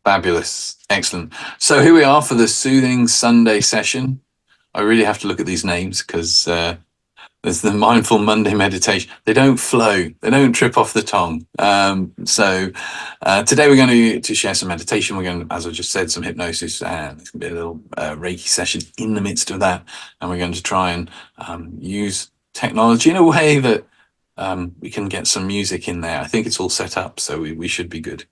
Fabulous. Excellent. So here we are for the Soothing Sunday session. I really have to look at these names because there's the Mindful Monday meditation. They don't flow. They don't trip off the tongue. So today we're going to share some meditation. We're going to, as I just said, some hypnosis, and there's going to be a little Reiki session in the midst of that. And we're going to try and use technology in a way that we can get some music in there. I think it's all set up, so we should be good.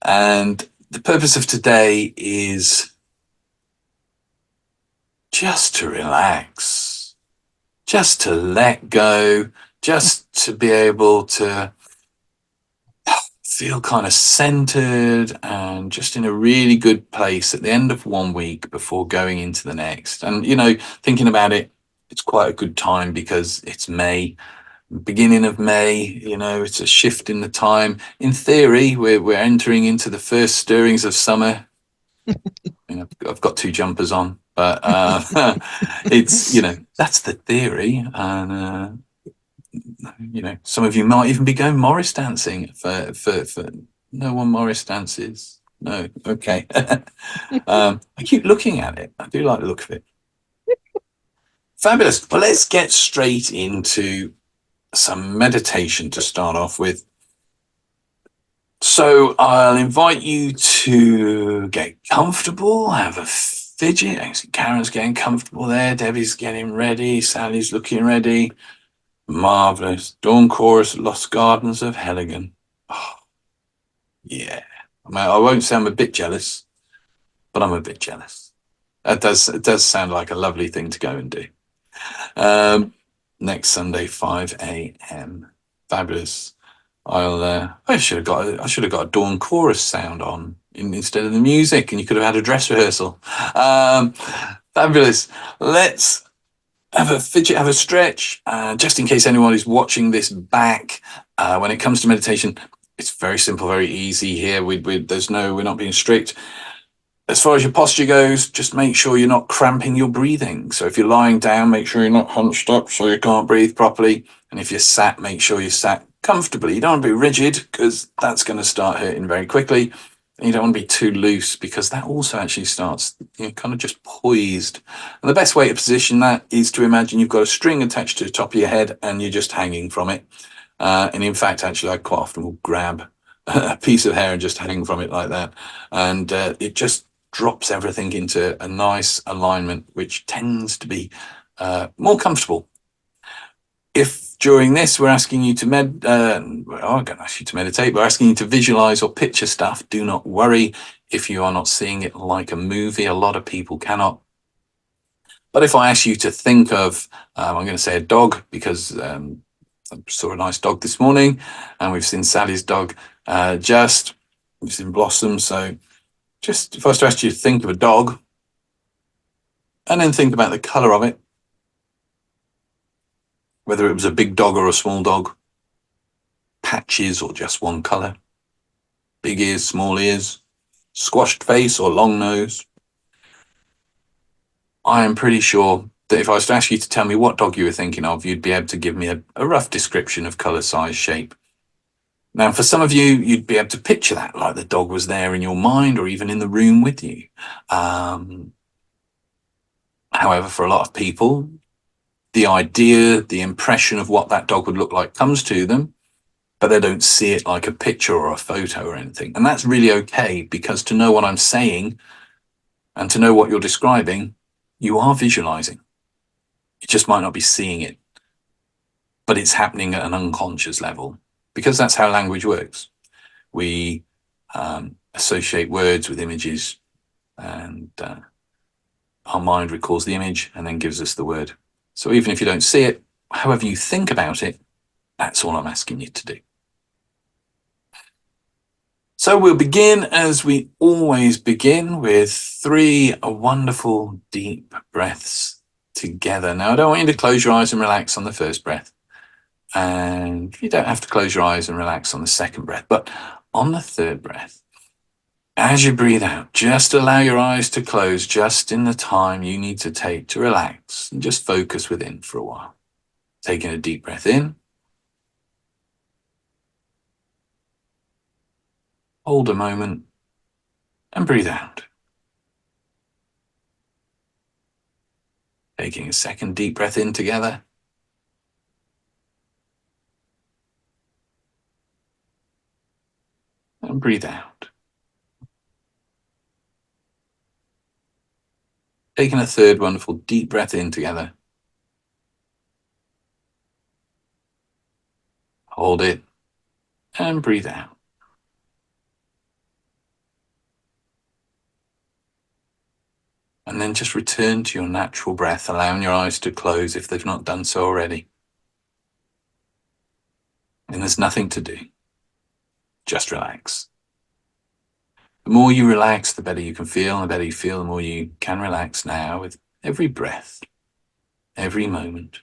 And the purpose of today is just to relax, just to let go, just to be able to feel kind of centered and just in a really good place at the end of one week before going into the next. And, you know, thinking about it, it's quite a good time because it's May. Beginning of May, you know, it's a shift in the time. In theory, we're entering into the first stirrings of summer. You know, I've got two jumpers on, but it's, you know, that's the theory. And you know, some of you might even be going Morris dancing for no one Morris dances. No, okay. I keep looking at it. I do like the look of it. Fabulous. Well, let's get straight into some meditation to start off with. So I'll invite you to get comfortable, have a fidget. I see Karen's getting comfortable there. Debbie's getting ready. Sally's looking ready. Marvellous. Dawn Chorus, Lost Gardens of Heligan. Oh, yeah. I mean, I won't say I'm a bit jealous, but I'm a bit jealous. It does sound like a lovely thing to go and do. Next Sunday, 5 a.m. Fabulous. I should have got a Dawn Chorus sound on instead of the music, and you could have had a dress rehearsal. Fabulous. Let's have a fidget, have a stretch. Just in case anyone is watching this back, when it comes to meditation, it's very simple, very easy here. We're not being strict. As far as your posture goes, just make sure you're not cramping your breathing. So if you're lying down, make sure you're not hunched up so you can't breathe properly. And if you're sat, make sure you're sat comfortably. You don't want to be rigid because that's going to start hurting very quickly. And you don't want to be too loose because that also actually starts, you know, kind of just poised. And the best way to position that is to imagine you've got a string attached to the top of your head and you're just hanging from it. And in fact, actually, I quite often will grab a piece of hair and just hang from it like that. And it just drops everything into a nice alignment, which tends to be more comfortable. If during this we're asking you to I'm going to ask you to meditate, we're asking you to visualize or picture stuff, do not worry if you are not seeing it like a movie. A lot of people cannot. But if I ask you to think of, I'm going to say a dog because I saw a nice dog this morning, and we've seen Sally's dog we've seen Blossom, so just if I was to ask you to think of a dog and then think about the colour of it, whether it was a big dog or a small dog, patches or just one colour, big ears, small ears, squashed face or long nose. I am pretty sure that if I was to ask you to tell me what dog you were thinking of, you'd be able to give me a rough description of colour, size, shape. Now, for some of you, you'd be able to picture that, like the dog was there in your mind or even in the room with you. However, for a lot of people, the idea, the impression of what that dog would look like comes to them, but they don't see it like a picture or a photo or anything. And that's really okay, because to know what I'm saying and to know what you're describing, you are visualizing. You just might not be seeing it, but it's happening at an unconscious level. Because that's how language works. We associate words with images, and our mind recalls the image and then gives us the word. So even if you don't see it, however you think about it, that's all I'm asking you to do. So we'll begin as we always begin with 3 wonderful deep breaths together. Now, I don't want you to close your eyes and relax on the first breath. And you don't have to close your eyes and relax on the second breath, but on the third breath, as you breathe out, just allow your eyes to close just in the time you need to take to relax and just focus within for a while. Taking a deep breath in. Hold a moment And breathe out. Taking a second deep breath in together. And breathe out. Taking a third wonderful deep breath in together. Hold it and breathe out. And then just return to your natural breath, allowing your eyes to close if they've not done so already. And there's nothing to do. Just relax. The more you relax, the better you can feel, and the better you feel, the more you can relax now with every breath, every moment.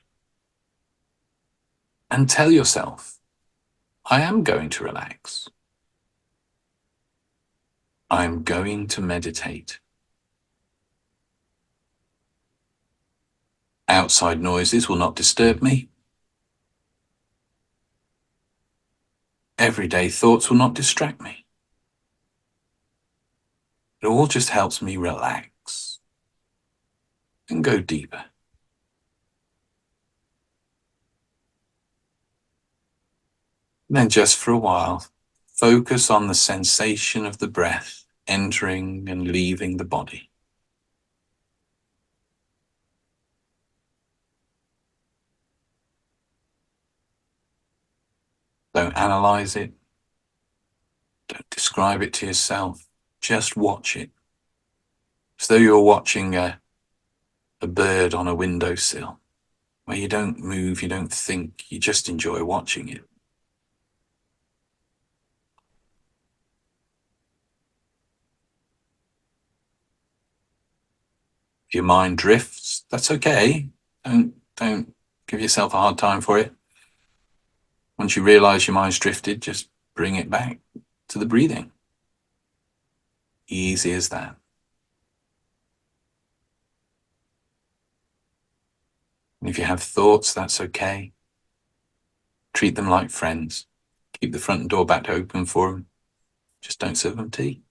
And tell yourself, I am going to relax. I'm going to meditate. Outside noises will not disturb me. Everyday thoughts will not distract me. It all just helps me relax and go deeper. And then just for a while, focus on the sensation of the breath entering and leaving the body. Don't analyze it. Don't describe it to yourself. Just watch it. As though you're watching a bird on a windowsill, where you don't move, you don't think, you just enjoy watching it. If your mind drifts, that's okay. Don't give yourself a hard time for it. Once you realize your mind's drifted, just bring it back to the breathing. Easy as that. And if you have thoughts, that's okay. Treat them like friends. Keep the front door back open for them. Just don't serve them tea.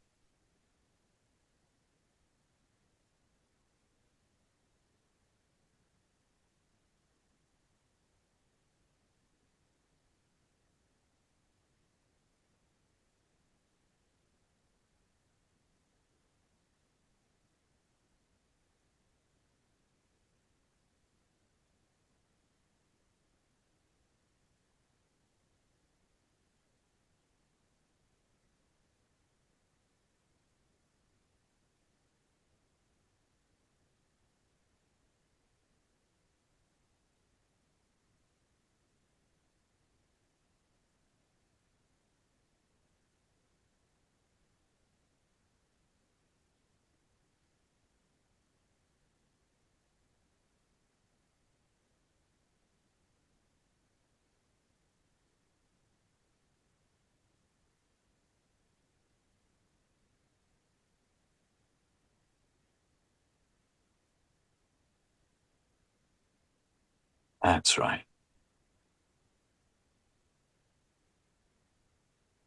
That's right.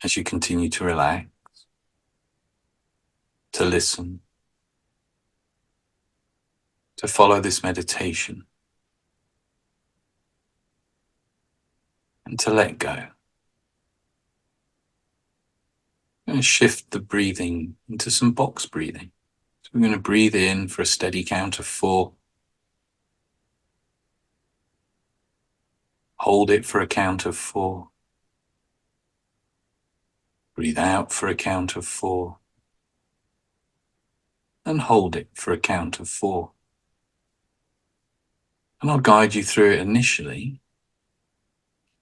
As you continue to relax, to listen, to follow this meditation, and to let go. And shift the breathing into some box breathing. So we're going to breathe in for a steady count of 4. Hold it for a count of 4. Breathe out for a count of 4. And hold it for a count of 4. And I'll guide you through it initially,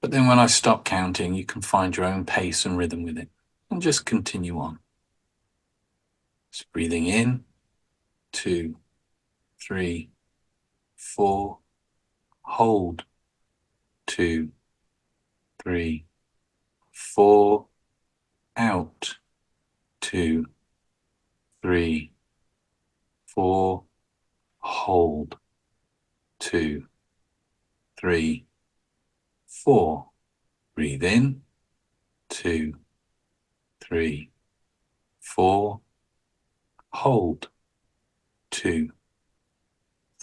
but then when I stop counting, you can find your own pace and rhythm with it, and just continue on. So breathing in, 2, 3, 4, hold, 2, 3, 4, out, 2, 3, 4, hold, 2, 3, 4. Breathe in, 2, 3, 4, hold, 2,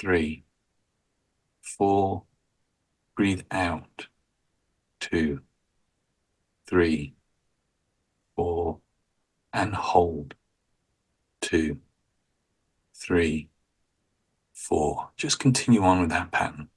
3, 4, breathe out, 2, 3, 4, and hold, 2, 3, 4. Just continue on with that pattern.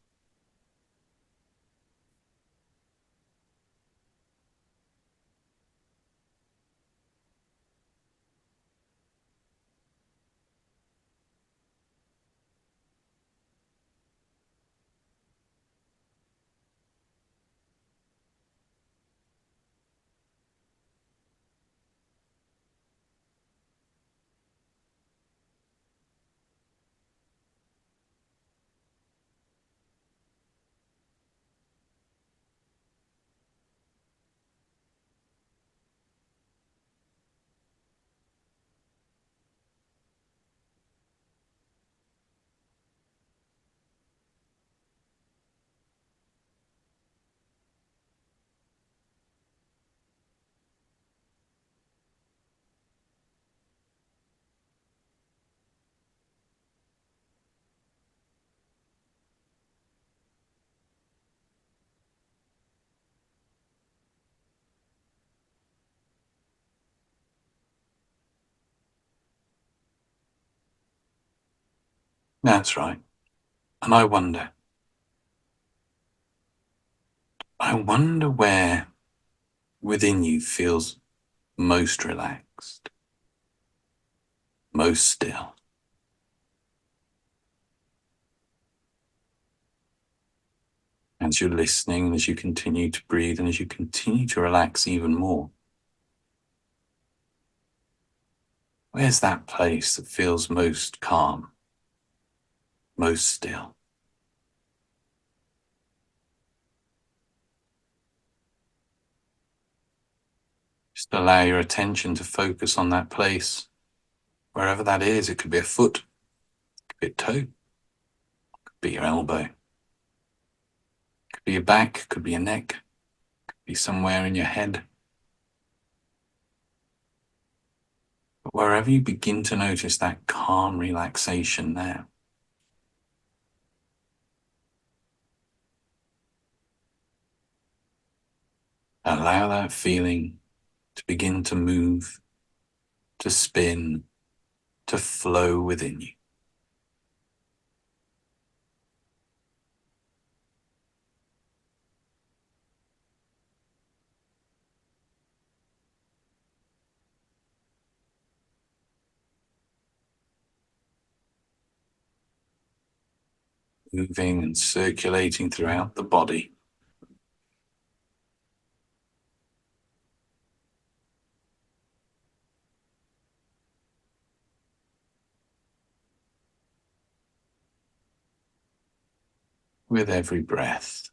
That's right. And I wonder where within you feels most relaxed, most still. As you're listening, as you continue to breathe, and as you continue to relax even more, where's that place that feels most calm, most still? Just allow your attention to focus on that place, wherever that is. It could be a foot, it could be a toe, it could be your elbow, it could be your back, it could be your neck, it could be somewhere in your head. But wherever you begin to notice that calm relaxation now, allow that feeling to begin to move, to spin, to flow within you. Moving and circulating throughout the body. With every breath.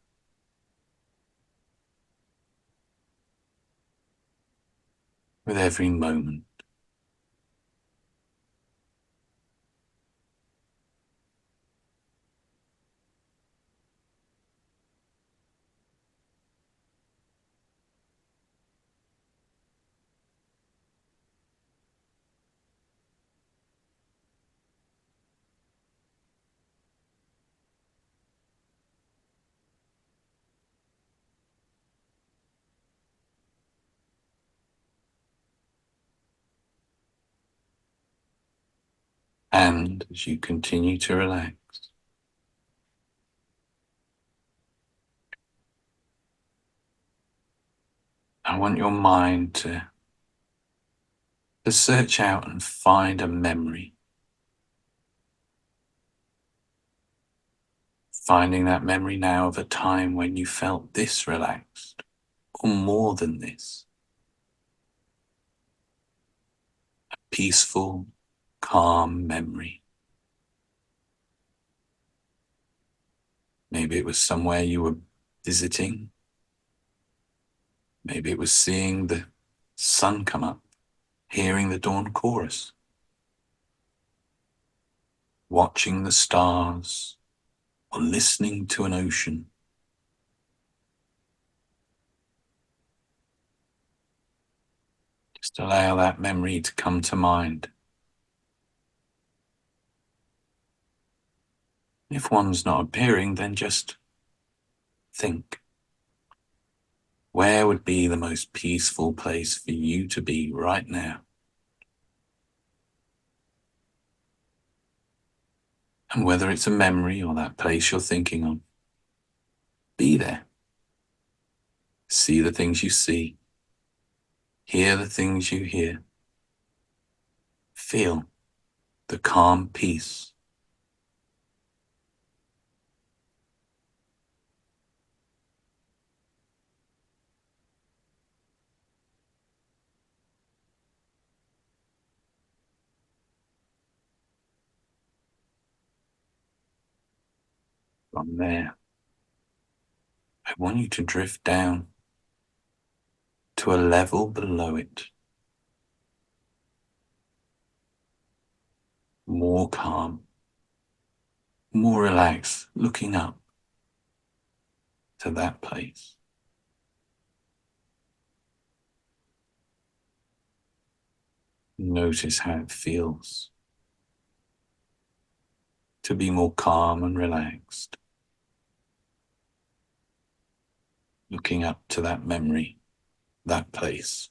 With every moment. And as you continue to relax, I want your mind to search out and find a memory. Finding that memory now of a time when you felt this relaxed, or more than this. A peaceful, calm memory. Maybe it was somewhere you were visiting. Maybe it was seeing the sun come up, hearing the dawn chorus, watching the stars, or listening to an ocean. Just allow that memory to come to mind. If one's not appearing, then just think. Where would be the most peaceful place for you to be right now? And whether it's a memory or that place you're thinking of, be there. See the things you see. Hear the things you hear. Feel the calm peace. From there, I want you to drift down to a level below it. More calm, more relaxed, looking up to that place. Notice how it feels to be more calm and relaxed. Looking up to that memory, that place.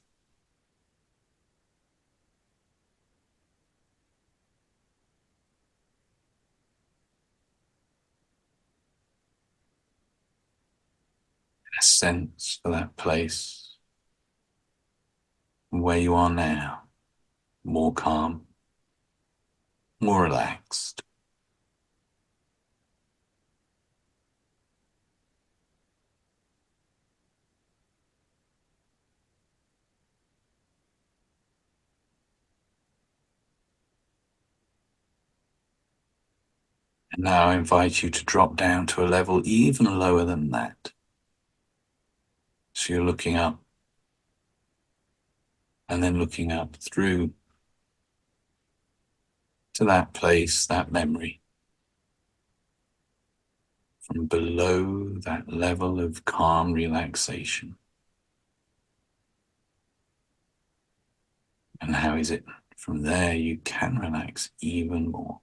A sense for that place, where you are now, more calm, more relaxed. And now I invite you to drop down to a level even lower than that. So you're looking up and then looking up through to that place, that memory. From below that level of calm relaxation. And how is it from there you can relax even more?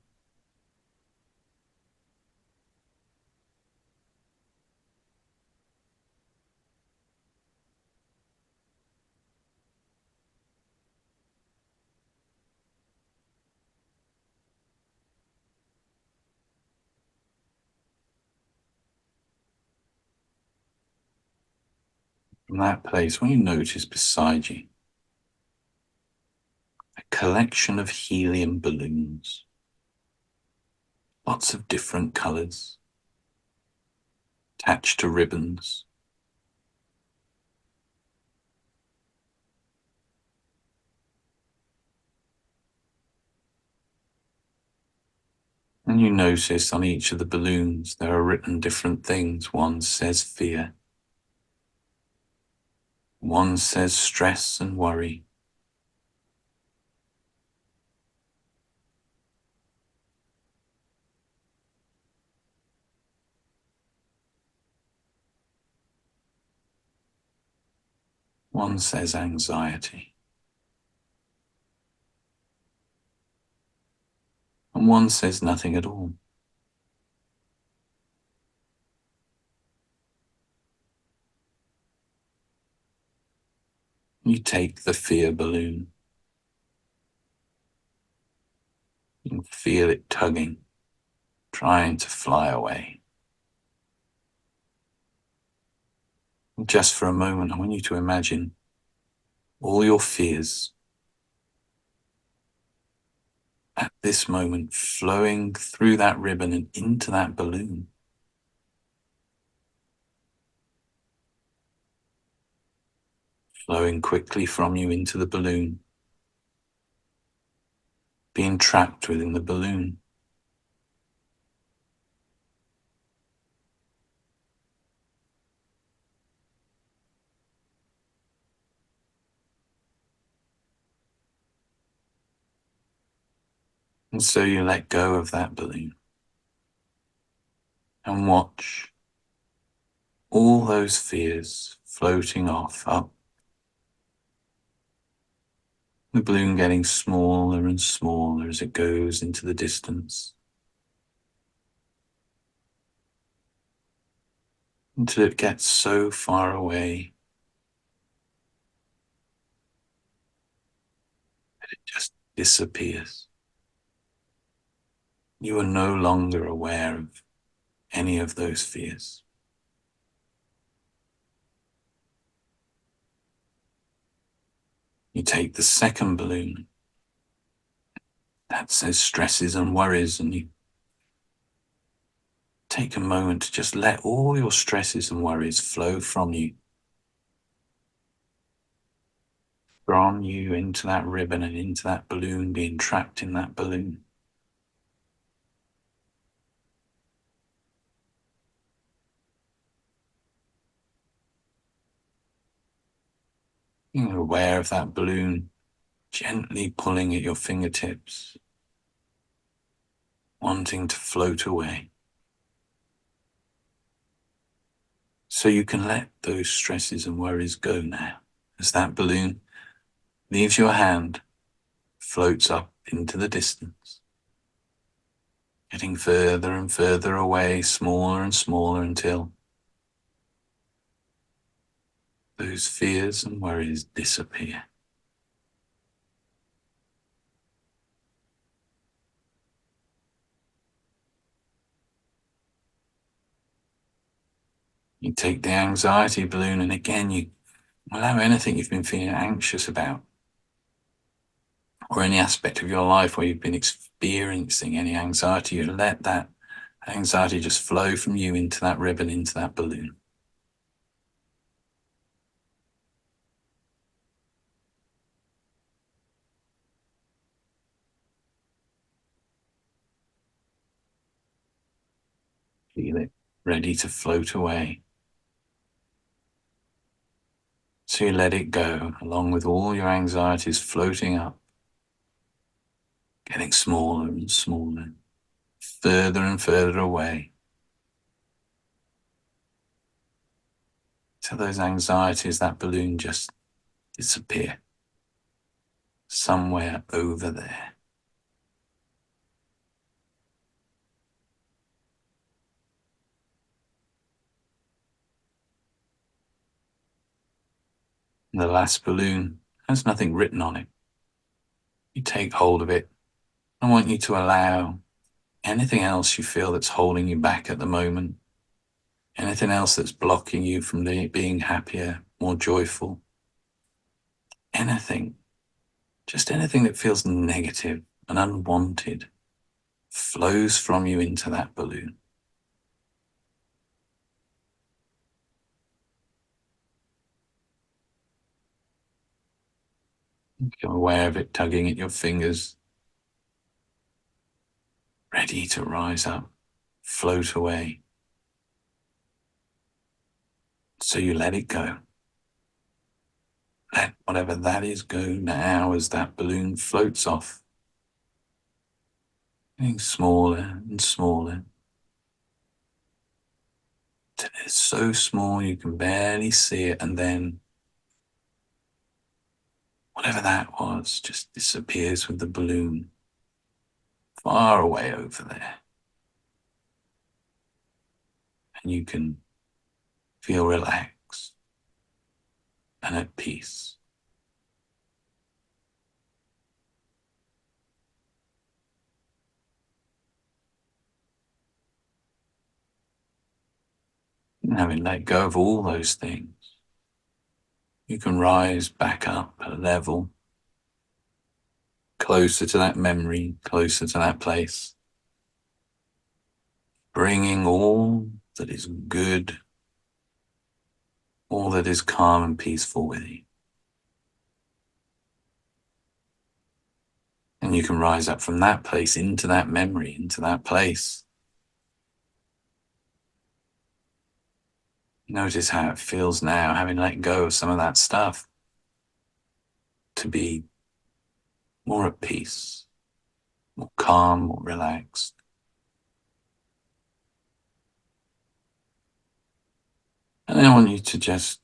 From that place, when you notice beside you a collection of helium balloons, lots of different colors, attached to ribbons. And you notice on each of the balloons there are written different things. One says fear. One says stress and worry. One says anxiety. And one says nothing at all. You take the fear balloon. You feel it tugging, trying to fly away. And just for a moment, I want you to imagine all your fears at this moment flowing through that ribbon and into that balloon. Flowing quickly from you into the balloon, being trapped within the balloon. And so you let go of that balloon and watch all those fears floating off, up. The balloon getting smaller and smaller as it goes into the distance. until it gets so far away that it just disappears. You are no longer aware of any of those fears. You take the second balloon that says stresses and worries, and you take a moment to just let all your stresses and worries flow from you into that ribbon and into that balloon, being trapped in that balloon. You're aware of that balloon gently pulling at your fingertips, wanting to float away. So you can let those stresses and worries go now, as that balloon leaves your hand, floats up into the distance, getting further and further away, smaller and smaller, until those fears and worries disappear. You take the anxiety balloon, and again you allow anything you've been feeling anxious about, or any aspect of your life where you've been experiencing any anxiety, you let that anxiety just flow from you into that ribbon, into that balloon. Feel it ready to float away. So you let it go, along with all your anxieties floating up, getting smaller and smaller, further and further away, till those anxieties, that balloon, just disappear somewhere over there. And the last balloon has nothing written on it. You take hold of it. I want you to allow anything else you feel that's holding you back at the moment, anything else that's blocking you from being happier, more joyful, anything, just anything that feels negative and unwanted, flows from you into that balloon. Become aware of it tugging at your fingers, ready to rise up, float away. So you let it go. Let whatever that is go now, as that balloon floats off, getting smaller and smaller, till it's so small you can barely see it, and then whatever that was just disappears with the balloon far away over there. And you can feel relaxed and at peace. And having let go of all those things, you can rise back up a level, closer to that memory, closer to that place, bringing all that is good, all that is calm and peaceful with you. And you can rise up from that place into that memory, into that place. Notice how it feels now, having let go of some of that stuff, to be more at peace, more calm, more relaxed. And then I want you to just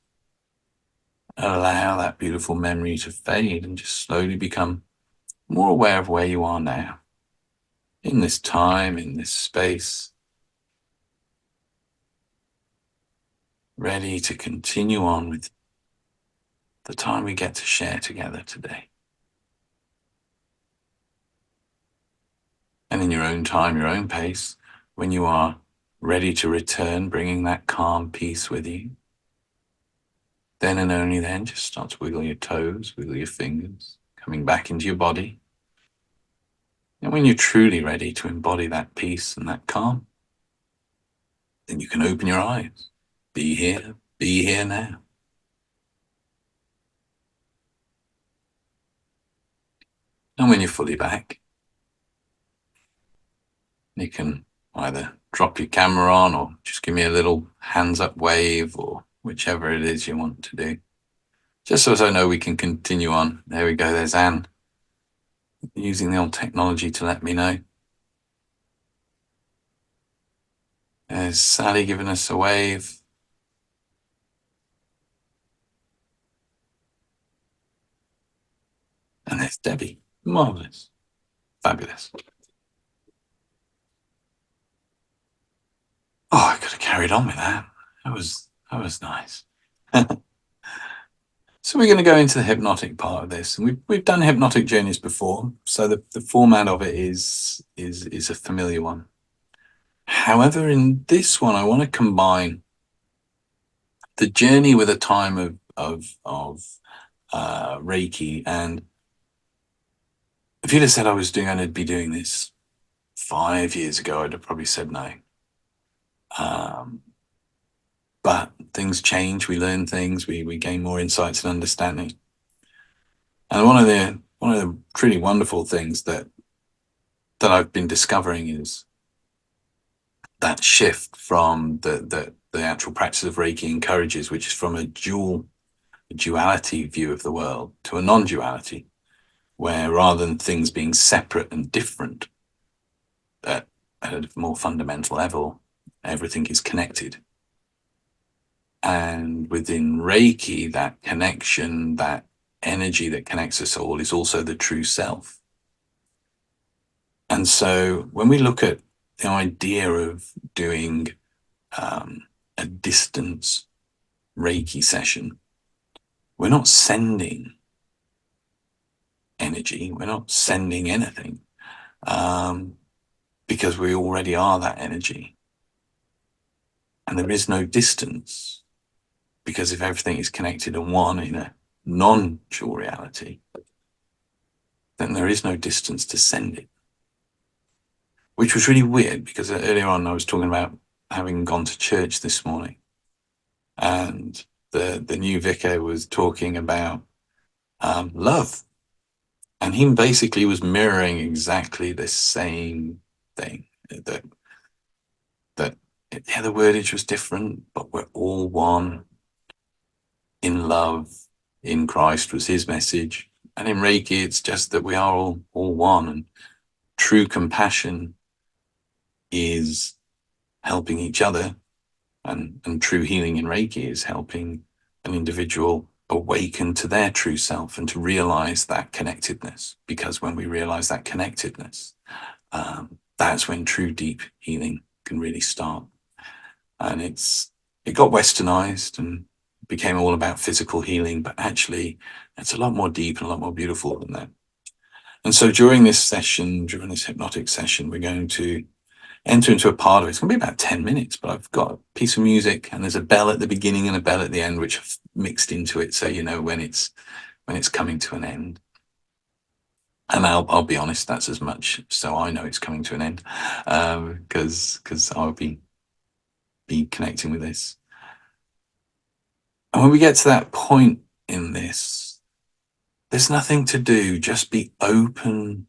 allow that beautiful memory to fade and just slowly become more aware of where you are now, in this time, in this space. ready to continue on with the time we get to share together today. And in your own time, your own pace, when you are ready to return, bringing that calm peace with you, then and only then, just start to wiggle your toes, wiggle your fingers, coming back into your body. And when you're truly ready to embody that peace and that calm, then you can open your eyes. Be here now. And when you're fully back, you can either drop your camera on or just give me a little hands up wave or whichever it is you want to do. Just so as I know we can continue on. There we go. There's Anne using the old technology to let me know. There's Sally giving us a wave. And there's Debbie. Marvelous. Fabulous. Oh, I could have carried on with that. That was nice. So we're going to go into the hypnotic part of this, and we've done hypnotic journeys before, so the format of it is a familiar one. However, in this one, I want to combine the journey with a time of Reiki. And if you'd have said I was going to be doing this 5 years ago, I'd have probably said no. But things change, we learn things, we gain more insights and understanding. And one of the truly wonderful things that I've been discovering is that shift from the actual practice of Reiki encourages, which is from a duality view of the world to a non-duality, where rather than things being separate and different at a more fundamental level, everything is connected. And within Reiki, that connection, that energy that connects us all is also the true self. And so when we look at the idea of doing a distance Reiki session, we're not sending energy, we're not sending anything, because we already are that energy. And there is no distance, because if everything is connected and one in a non-dual reality, then there is no distance to send it. Which was really weird, because earlier on I was talking about having gone to church this morning, and the new vicar was talking about love, and he basically was mirroring exactly the same thing. That yeah, the wordage was different, but we're all one in love. In Christ was his message, and in Reiki, it's just that we are all one, and true compassion is helping each other, and true healing in Reiki is helping an individual awaken to their true self and to realize that connectedness. Because when we realize that connectedness, that's when true deep healing can really start. And it got westernized and became all about physical healing, but actually it's a lot more deep and a lot more beautiful than that. And so during this session, during this hypnotic session, we're going to enter into a part of it. It's going to be about 10 minutes, but I've got a piece of music and there's a bell at the beginning and a bell at the end, which I've mixed into it, so you know when it's coming to an end. And I'll be honest, that's as much so I know it's coming to an end, because I'll be connecting with this. And when we get to that point in this, there's nothing to do. Just be open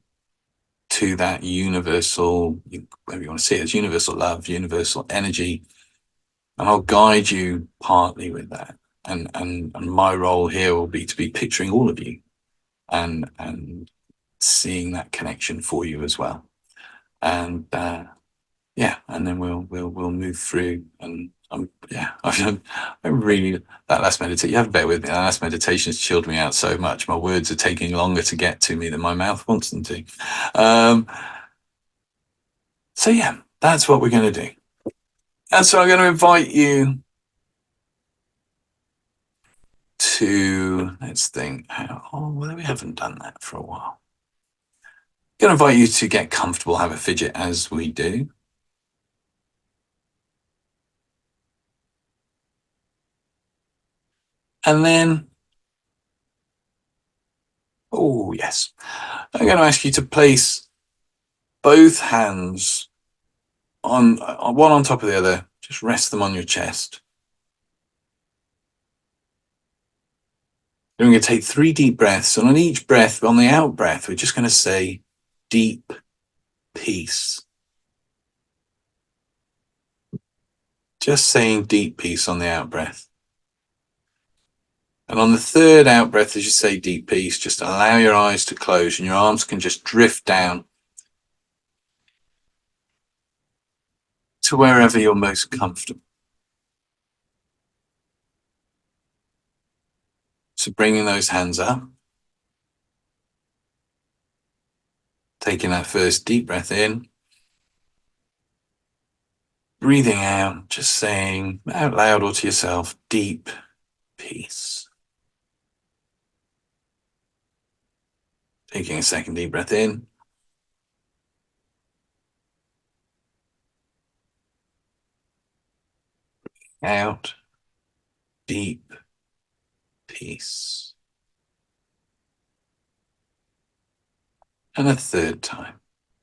to that universal, whatever you want to see it as, universal love, universal energy. And I'll guide you partly with that. And my role here will be to be picturing all of you and seeing that connection for you as well. And yeah, and then we'll move through. And I really, that last meditation, you have to bear with me, that last meditation has chilled me out so much. My words are taking longer to get to me than my mouth wants them to. So yeah, that's what we're going to do. And so I'm going to invite you to, let's think, oh, well, we haven't done that for a while. I'm going to invite you to get comfortable, have a fidget as we do. And then, oh, yes, I'm going to ask you to place both hands on one on top of the other. Just rest them on your chest. Then we're going to take 3 deep breaths. And on each breath, on the out breath, we're just going to say deep peace. Just saying deep peace on the out breath. And on the third out breath, as you say deep peace, just allow your eyes to close and your arms can just drift down to wherever you're most comfortable. So bringing those hands up, taking that first deep breath in, breathing out, just saying out loud or to yourself, deep peace. Taking a second deep breath in. Out, deep peace. And a third time,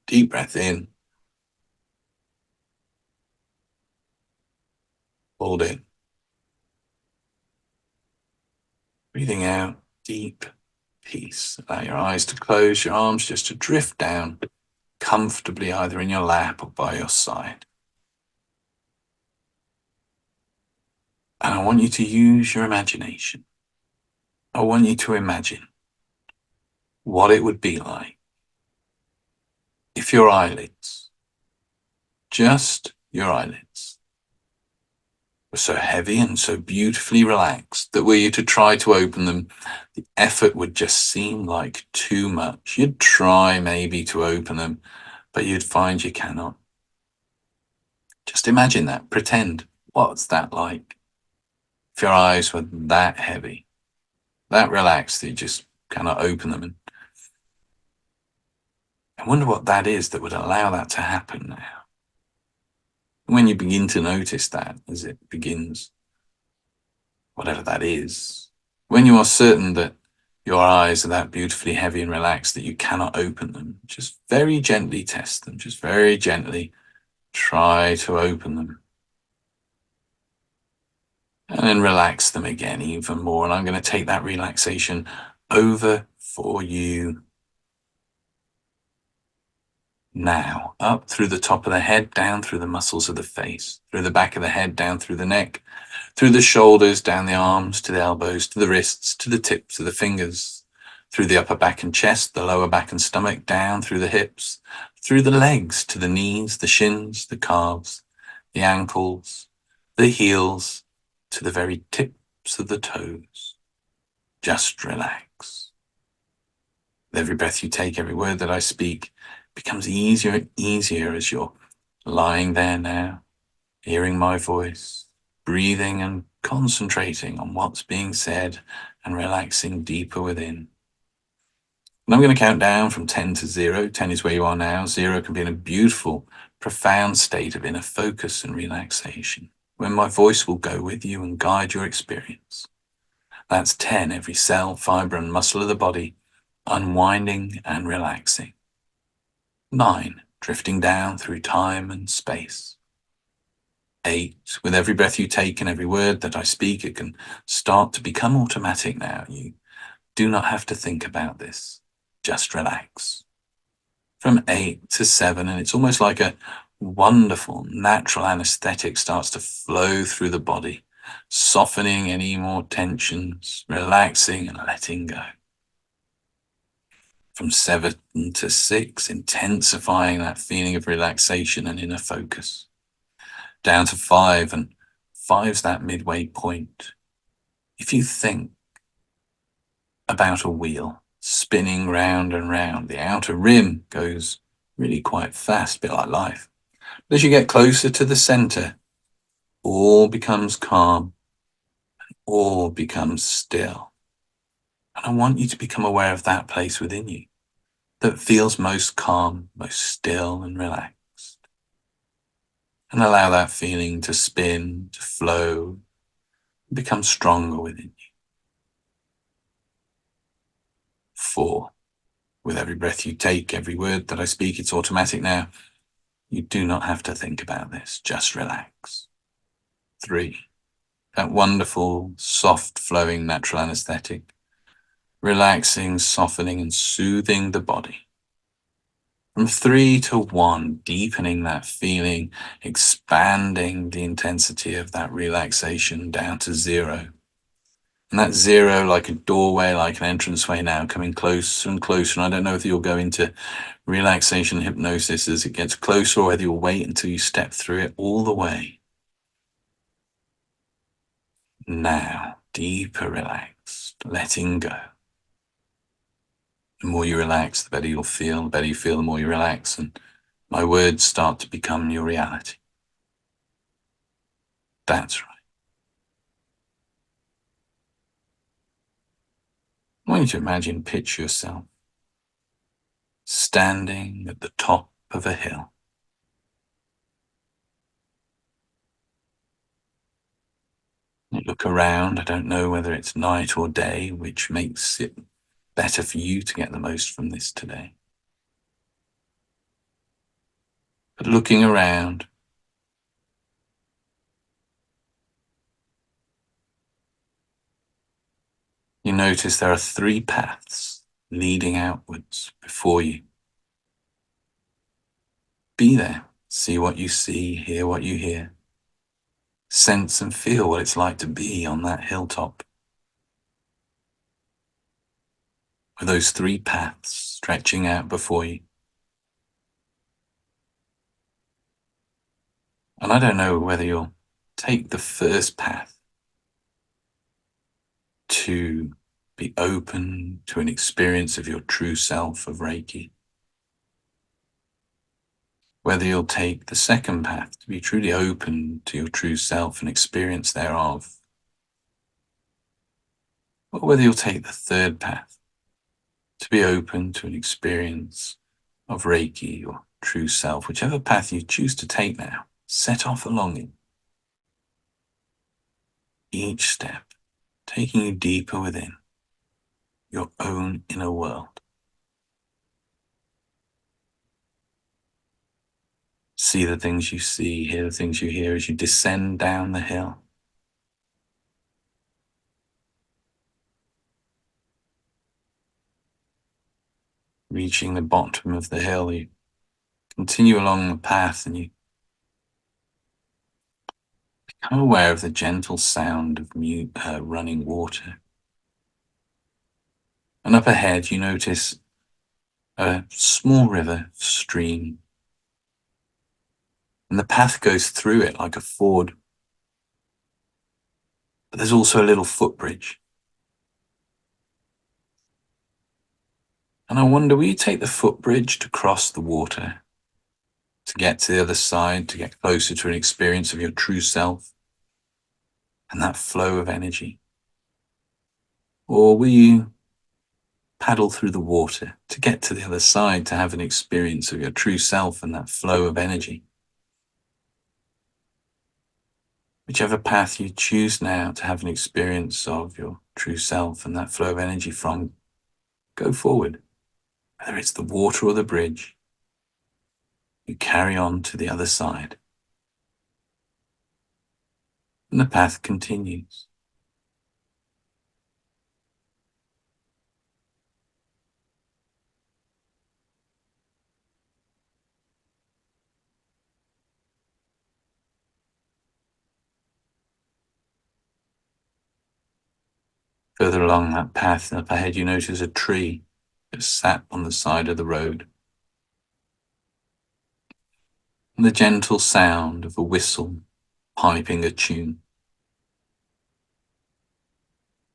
deep breath in. Hold in. Breathing out, deep peace. Allow your eyes to close, your arms just to drift down comfortably, either in your lap or by your side. And I want you to use your imagination. I want you to imagine what it would be like if your eyelids, just your eyelids, were so heavy and so beautifully relaxed that were you to try to open them, the effort would just seem like too much. You'd try maybe to open them, but you'd find you cannot. Just imagine that. Pretend. What's that like? If your eyes were that heavy, that relaxed, that you just cannot open them. And I wonder what that is that would allow that to happen now. When you begin to notice that as it begins, whatever that is, when you are certain that your eyes are that beautifully heavy and relaxed that you cannot open them, just very gently test them, just very gently try to open them. And then relax them again even more. And I'm going to take that relaxation over for you now. Up through the top of the head, down through the muscles of the face, through the back of the head, down through the neck, through the shoulders, down the arms, to the elbows, to the wrists, to the tips of the fingers, through the upper back and chest, the lower back and stomach, down through the hips, through the legs, to the knees, the shins, the calves, the ankles, the heels, to the very tips of the toes. Just relax. With every breath you take, every word that I speak becomes easier and easier as you're lying there now, hearing my voice, breathing and concentrating on what's being said and relaxing deeper within. And I'm going to count down from 10 to 0. 10 is where you are now. 0 can be in a beautiful, profound state of inner focus and relaxation, when my voice will go with you and guide your experience. That's 10, every cell, fiber, and muscle of the body unwinding and relaxing. 9, drifting down through time and space. 8, with every breath you take and every word that I speak, it can start to become automatic now. You do not have to think about this. Just relax. From 8 to 7, and it's almost like a wonderful natural anesthetic starts to flow through the body, softening any more tensions, relaxing and letting go. From 7 to 6, intensifying that feeling of relaxation and inner focus. Down to 5, and 5's that midway point. If you think about a wheel spinning round and round, the outer rim goes really quite fast, a bit like life. But as you get closer to the center, all becomes calm, and all becomes still. And I want you to become aware of that place within you that feels most calm, most still and relaxed. And allow that feeling to spin, to flow, and become stronger within you. 4. With every breath you take, every word that I speak, it's automatic now. You do not have to think about this, just relax. 3. That wonderful, soft flowing natural anesthetic, relaxing, softening and soothing the body. From 3 to 1, deepening that feeling, expanding the intensity of that relaxation down to 0. And that 0, like a doorway, like an entranceway now, coming closer and closer. And I don't know if you'll go into relaxation hypnosis as it gets closer, or whether you'll wait until you step through it all the way. Now, deeper relaxed, letting go. The more you relax, the better you'll feel. The better you feel, the more you relax. And my words start to become your reality. That's right. I want you to imagine, picture yourself standing at the top of a hill. You look around. I don't know whether it's night or day, which makes it better for you to get the most from this today. But looking around, you notice there are 3 paths leading outwards before you. Be there. See what you see, hear what you hear. Sense and feel what it's like to be on that hilltop. With those 3 paths stretching out before you. And I don't know whether you'll take the first path to be open to an experience of your true self of Reiki. Whether you'll take the second path to be truly open to your true self and experience thereof. Or whether you'll take the third path to be open to an experience of Reiki, your true self. Whichever path you choose to take now, set off along it. Each step taking you deeper within your own inner world. See the things you see, hear the things you hear as you descend down the hill. Reaching the bottom of the hill, you continue along the path and you become aware of the gentle sound of running water. And up ahead, you notice a small river stream. And the path goes through it like a ford. But there's also a little footbridge. And I wonder, will you take the footbridge to cross the water, to get to the other side, to get closer to an experience of your true self and that flow of energy? Or will you paddle through the water to get to the other side, to have an experience of your true self and that flow of energy? Whichever path you choose now to have an experience of your true self and that flow of energy from, go forward. Whether it's the water or the bridge, you carry on to the other side. And the path continues. Further along that path, up ahead, you notice a tree that's sat on the side of the road. And the gentle sound of a whistle piping a tune.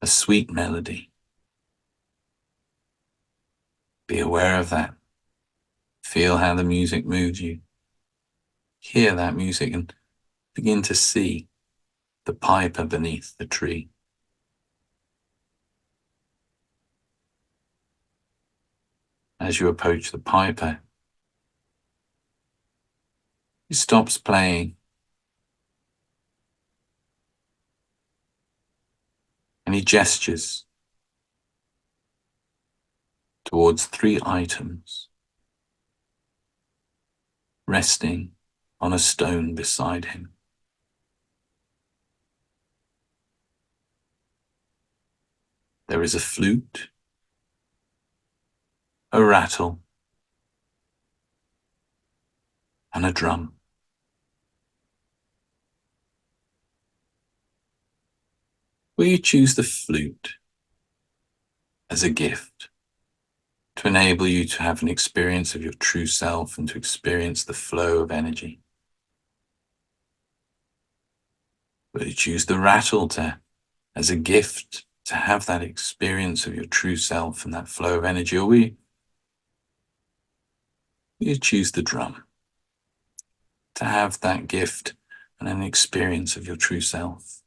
A sweet melody. Be aware of that. Feel how the music moves you. Hear that music and begin to see the piper beneath the tree. as you approach the piper, he stops playing and he gestures towards 3 items resting on a stone beside him. There is a flute, a rattle, and a drum. Will you choose the flute as a gift to enable you to have an experience of your true self and to experience the flow of energy? Will you choose the rattle as a gift to have that experience of your true self and that flow of energy? Or will you choose the drum to have that gift and an experience of your true self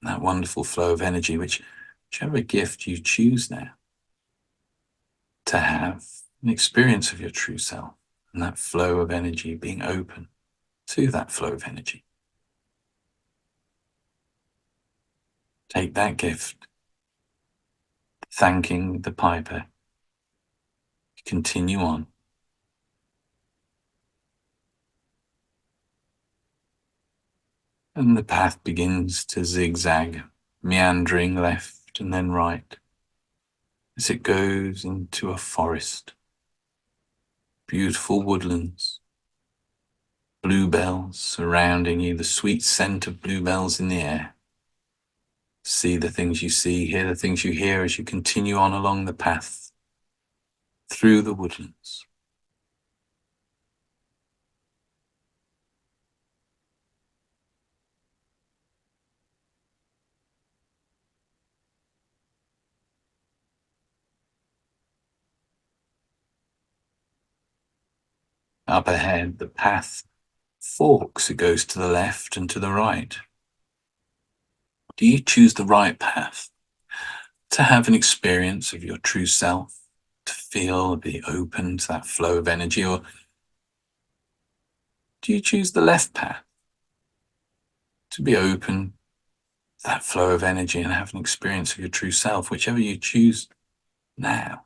and that wonderful flow of energy, whichever gift you choose now, to have an experience of your true self and that flow of energy, being open to that flow of energy. Take that gift, thanking the piper. Continue on. And the path begins to zigzag, meandering left and then right, as it goes into a forest. Beautiful woodlands, bluebells surrounding you, the sweet scent of bluebells in the air. See the things you see, hear the things you hear as you continue on along the path through the woodlands. Up ahead, the path forks. It goes to the left and to the right. Do you choose the right path to have an experience of your true self, to feel, be open to that flow of energy? Or do you choose the left path to be open to that flow of energy and have an experience of your true self? Whichever you choose now,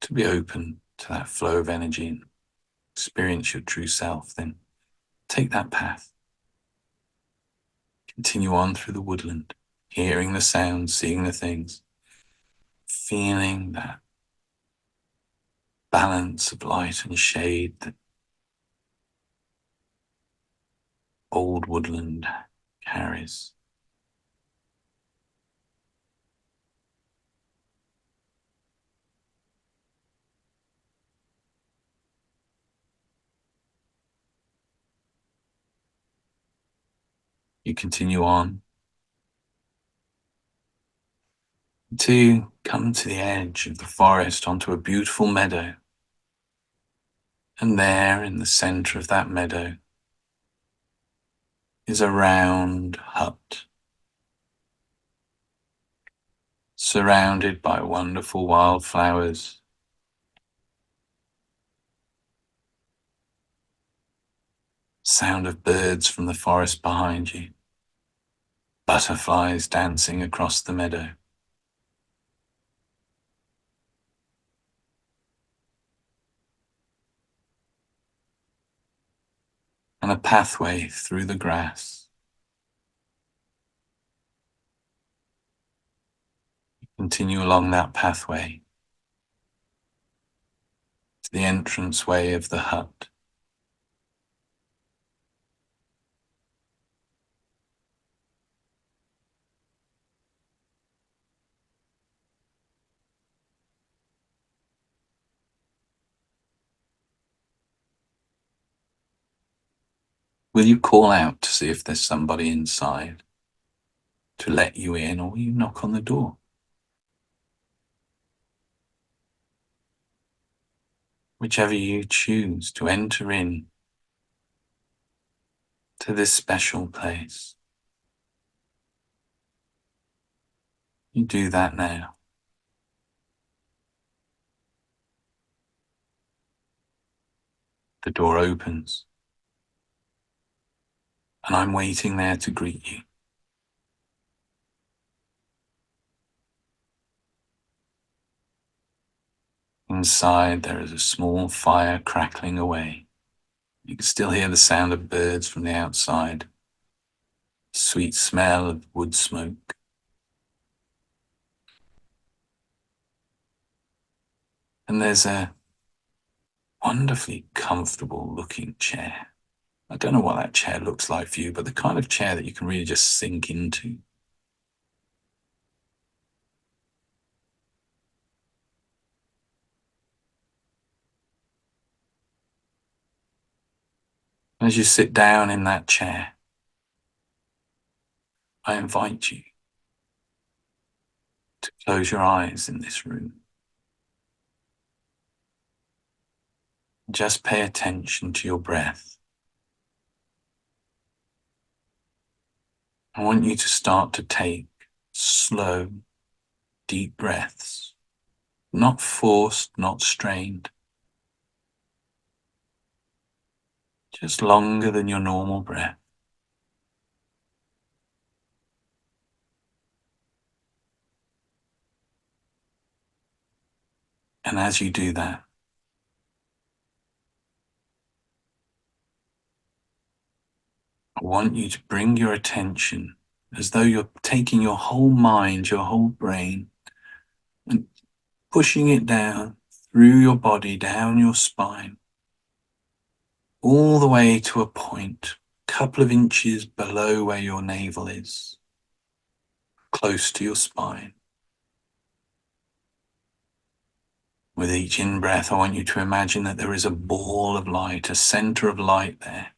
to be open to that flow of energy and experience your true self, then take that path. Continue on through the woodland, hearing the sounds, seeing the things, feeling that balance of light and shade that old woodland carries. You continue on to come to the edge of the forest onto a beautiful meadow. And there in the center of that meadow is a round hut, surrounded by wonderful wildflowers. Sound of birds from the forest behind you, butterflies dancing across the meadow. And a pathway through the grass. Continue along that pathway to the entranceway of the hut. Will you call out to see if there's somebody inside to let you in, or will you knock on the door? Whichever you choose to enter in to this special place, you do that now. The door opens, and I'm waiting there to greet you. Inside, there is a small fire crackling away. You can still hear the sound of birds from the outside, sweet smell of wood smoke. And there's a wonderfully comfortable looking chair. I don't know what that chair looks like for you, but the kind of chair that you can really just sink into. As you sit down in that chair, I invite you to close your eyes in this room. Just pay attention to your breath. I want you to start to take slow, deep breaths, not forced, not strained, just longer than your normal breath. And as you do that, I want you to bring your attention as though you're taking your whole mind, your whole brain, and pushing it down through your body, down your spine, all the way to a point, a couple of inches below where your navel is, close to your spine. With each in-breath, I want you to imagine that there is a ball of light, a center of light there.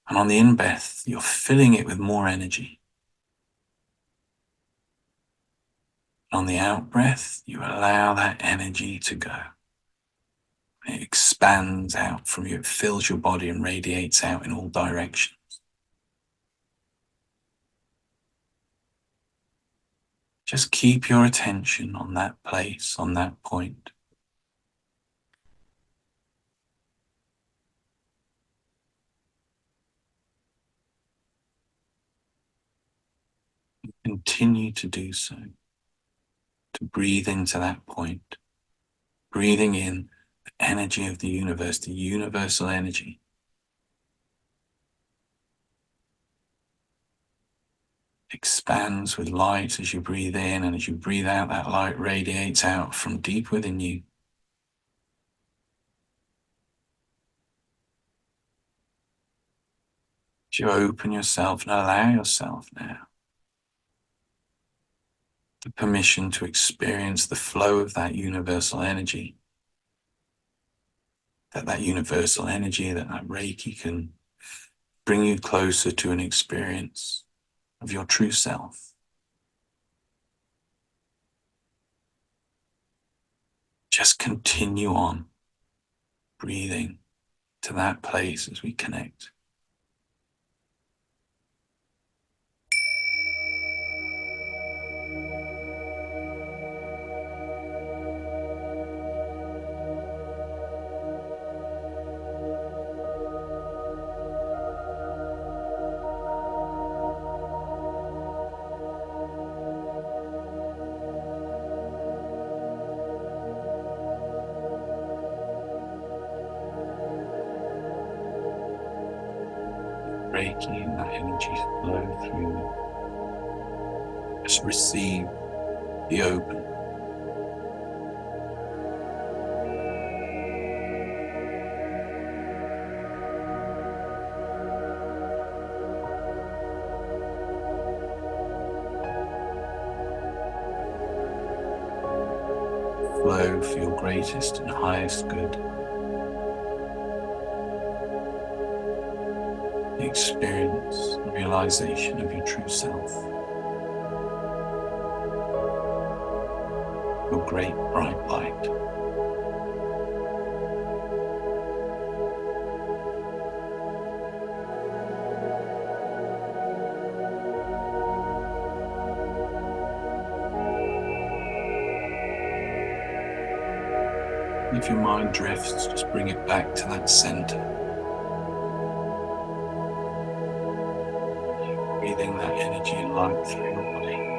And on the in-breath, you're filling it with more energy. On the out-breath, you allow that energy to go. It expands out from you. It fills your body and radiates out in all directions. Just keep your attention on that place, on that point. Continue to do so, to breathe into that point, breathing in the energy of the universe, the universal energy. Expands with light as you breathe in, and as you breathe out, that light radiates out from deep within you. As you open yourself and allow yourself now the permission to experience the flow of that universal energy, that universal energy, that Reiki can bring you closer to an experience of your true self. Just continue on breathing to that place as we connect. Reiki and that energy flow through you. Just receive the open. Flow for your greatest and highest good. The experience and realization of your true self. Your great bright light. If your mind drifts, just bring it back to that center. Breathing that energy and light through your body.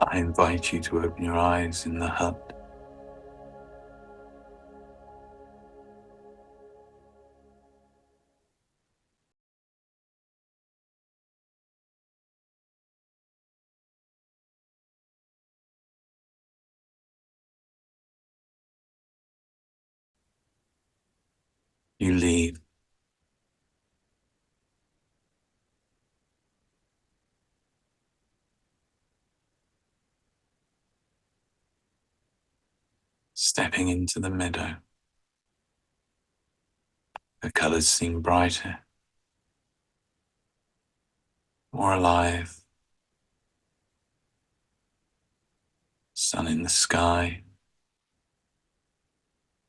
I invite you to open your eyes in the hut. You leave, stepping into the meadow. The colors seem brighter, more alive. Sun in the sky,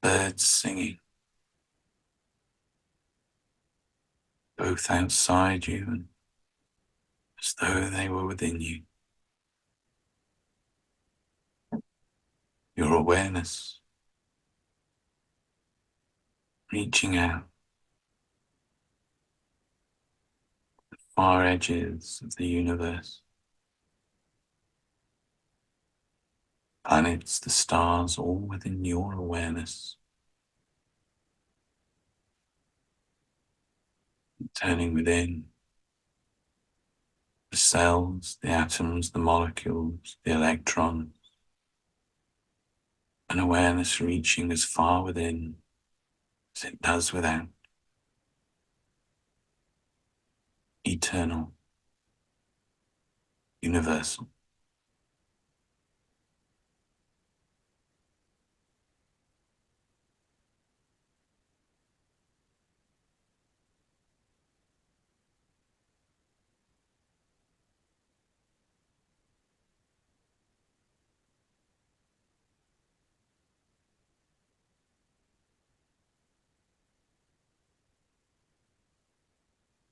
birds singing, both outside you and as though they were within you. Your awareness reaching out the far edges of the universe. Planets, the stars, all within your awareness. Turning within, the cells, the atoms, the molecules, the electrons. An awareness reaching as far within as it does without. Eternal, universal.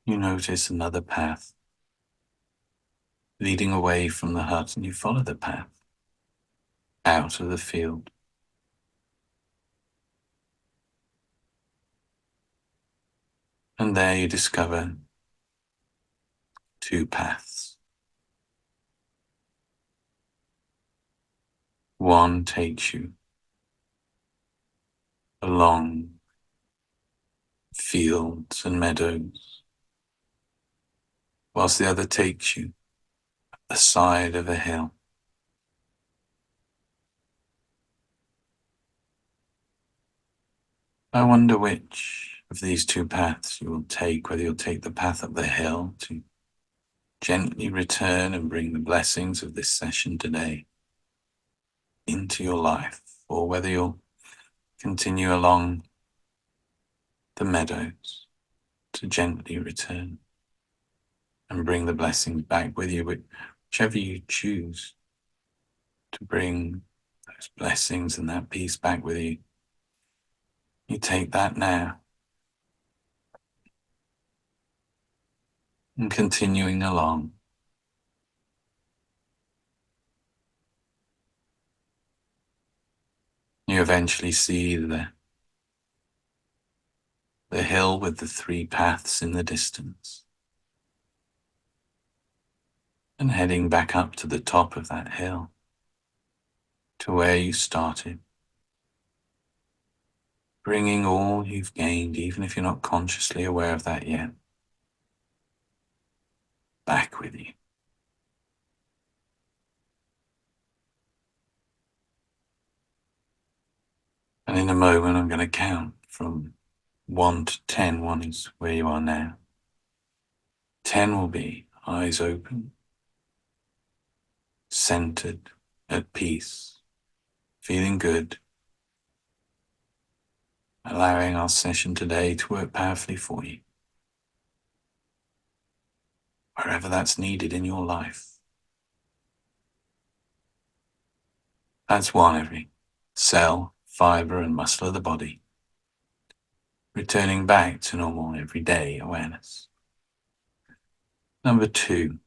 You notice another path leading away from the hut, and you follow the path out of the field. And there you discover two paths. One takes you along fields and meadows, whilst the other takes you up the side of a hill. I wonder which of these two paths you will take, whether you'll take the path up the hill to gently return and bring the blessings of this session today into your life, or whether you'll continue along the meadows to gently return and bring the blessings back with you, whichever you choose to bring those blessings and that peace back with you. You take that now and continuing along. You eventually see the hill with the three paths in the distance. And heading back up to the top of that hill, to where you started. Bringing all you've gained, even if you're not consciously aware of that yet, back with you. And in a moment, I'm going to count from 1 to 10. 1 is where you are now. 10 will be eyes open, centered, at peace, feeling good, allowing our session today to work powerfully for you, wherever that's needed in your life. That's 1, every cell, fiber, and muscle of the body, returning back to normal everyday awareness. Number 2,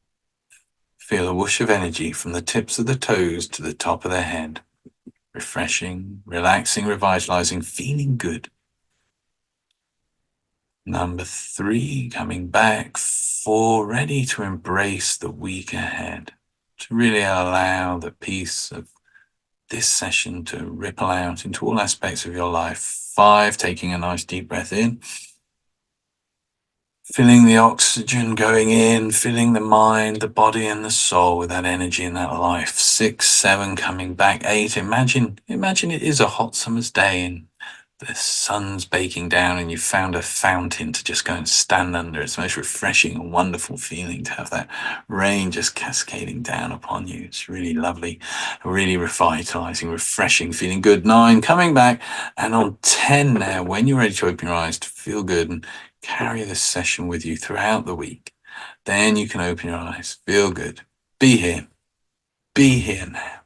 feel a whoosh of energy from the tips of the toes to the top of the head, refreshing, relaxing, revitalizing, feeling good. Number 3, coming back. 4, ready to embrace the week ahead, to really allow the peace of this session to ripple out into all aspects of your life. 5, taking a nice deep breath in. Feeling the oxygen going in, filling the mind, the body, and the soul with that energy and that life. 6, 7, coming back. 8, imagine it is a hot summer's day and the sun's baking down and you found a fountain to just go and stand under. It's the most refreshing and wonderful feeling to have that rain just cascading down upon you. It's really lovely, really revitalizing, refreshing, feeling good. 9, coming back. And on 10 now, when you're ready to open your eyes to feel good and carry this session with you throughout the week, then you can open your eyes, feel good, be here now.